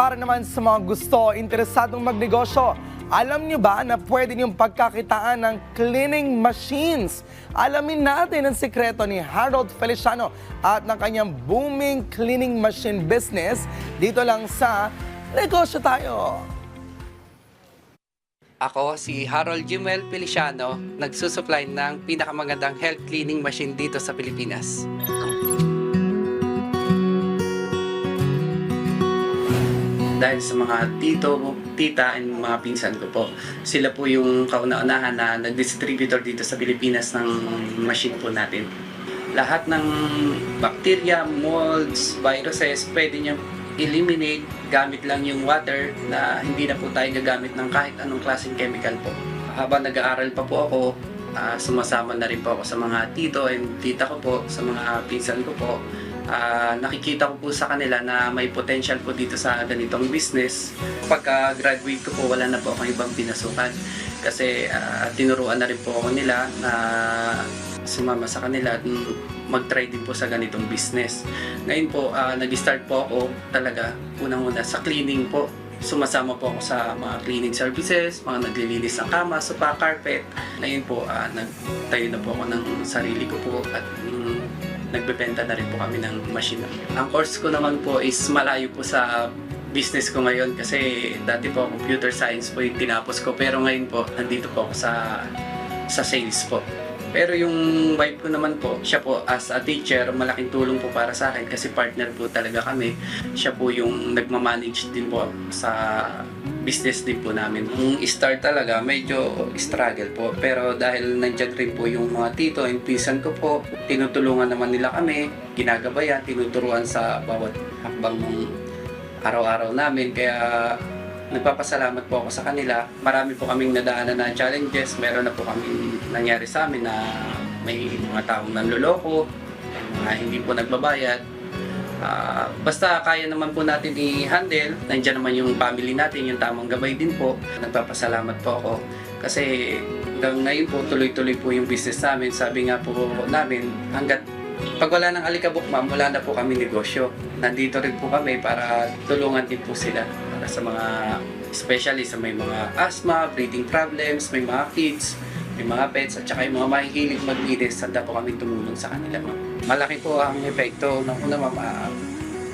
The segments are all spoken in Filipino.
para naman sa mga gusto, interesadong magnegosyo, alam niyo ba na pwede niyong pagkakitaan ng cleaning machines? Alamin natin ang sekreto ni Harold Feliciano at ng kanyang booming cleaning machine business dito lang sa Negosyo Tayo. Ako si Harold Jumel Feliciano, nagsusupply ng pinakamagandang health cleaning machine dito sa Pilipinas. Dahil sa mga tito, tita, and mga pinsan ko po. Sila po yung kauna-unahan na nag-distributor dito sa Pilipinas ng machine po natin. Lahat ng bacteria, molds, viruses, pwede nyo eliminate gamit lang yung water na hindi na po tayo gagamit ng kahit anong klaseng chemical po. Habang nag-aaral pa po ako, sumasama na rin po ako sa mga tito and tita ko po, sa mga pinsan ko po. Nakikita ko po sa kanila na may potential po dito sa ganitong business. Pagka-graduate ko po, wala na po akong ibang pinasukan. Kasi tinuruan na rin po ako nila na sumama sa kanila at mag-try din po sa ganitong business. Ngayon po, nag-start po ako talaga unang-una sa cleaning po. Sumasama po ako sa mga cleaning services, mga naglilinis ng kama, sofa, carpet. Ngayon po, nagtayo na po ako ng sarili ko po at nagbebenta na rin po kami ng machine. Ang course ko naman po is malayo po sa business ko ngayon kasi dati po computer science po yung tinapos ko, pero ngayon po nandito po ako sa sales po. Pero yung wife ko naman po, siya po as a teacher, malaking tulong po para sa akin kasi partner po talaga kami. Siya po yung nagmamanage din po sa business din po namin. Yung start talaga, medyo struggle po. Pero dahil nandiyan rin po yung mga tito and pinsan ko po, tinutulungan naman nila kami, ginagabayan, tinuturuan sa bawat hakbang ng araw-araw namin. Kaya nagpapasalamat po ako sa kanila. Marami po kaming nadaanan na challenges. Meron na po kaming nangyari sa amin na may mga taong nanloloko, mga hindi po nagbabayad. Basta kaya naman po natin i-handle. Nandiyan naman yung family natin, yung tamang gabay din po. Nagpapasalamat po ako kasi hanggang ngayon po tuloy-tuloy po yung business namin. Sabi nga po namin, hanggat pag wala ng alikabok ma'am, wala na po kami negosyo. Nandito rin po kami para tulungan din po sila para sa mga, especially sa may mga asthma, breathing problems, may mga kids, may mga pets, at saka yung mga mahihilig maglinis. Handa po kami tumulong sa kanila ma'am. Malaki po ang epekto ng una ma'am.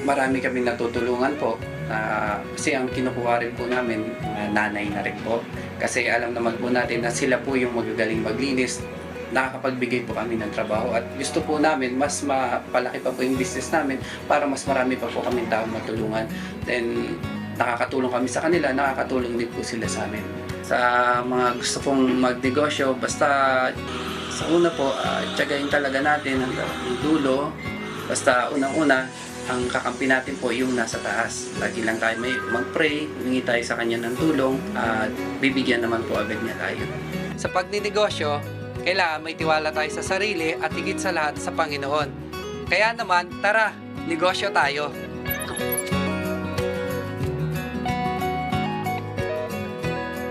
Marami kami natutulungan po. Kasi ang kinukuha rin po namin, nanay na rin po. Kasi alam naman po natin na sila po yung magagaling maglinis. Nakakapagbigay po kami ng trabaho at gusto po namin mas mapalaki pa po yung business namin para mas marami pa po kami taong matulungan. Then nakakatulong kami sa kanila, nakakatulong din po sila sa amin. Sa mga gusto pong magnegosyo, basta sa una po, tiyagain talaga natin hanggang dulo. Basta unang-una, ang kakampi natin po yung nasa taas. Lagi lang tayo may mag-pray, humingi tayo sa kanya ng tulong at bibigyan naman po agad niya tayo. Sa pagninegosyo, kailangan may tiwala tayo sa sarili at higit sa lahat sa Panginoon. Kaya naman, tara, negosyo tayo!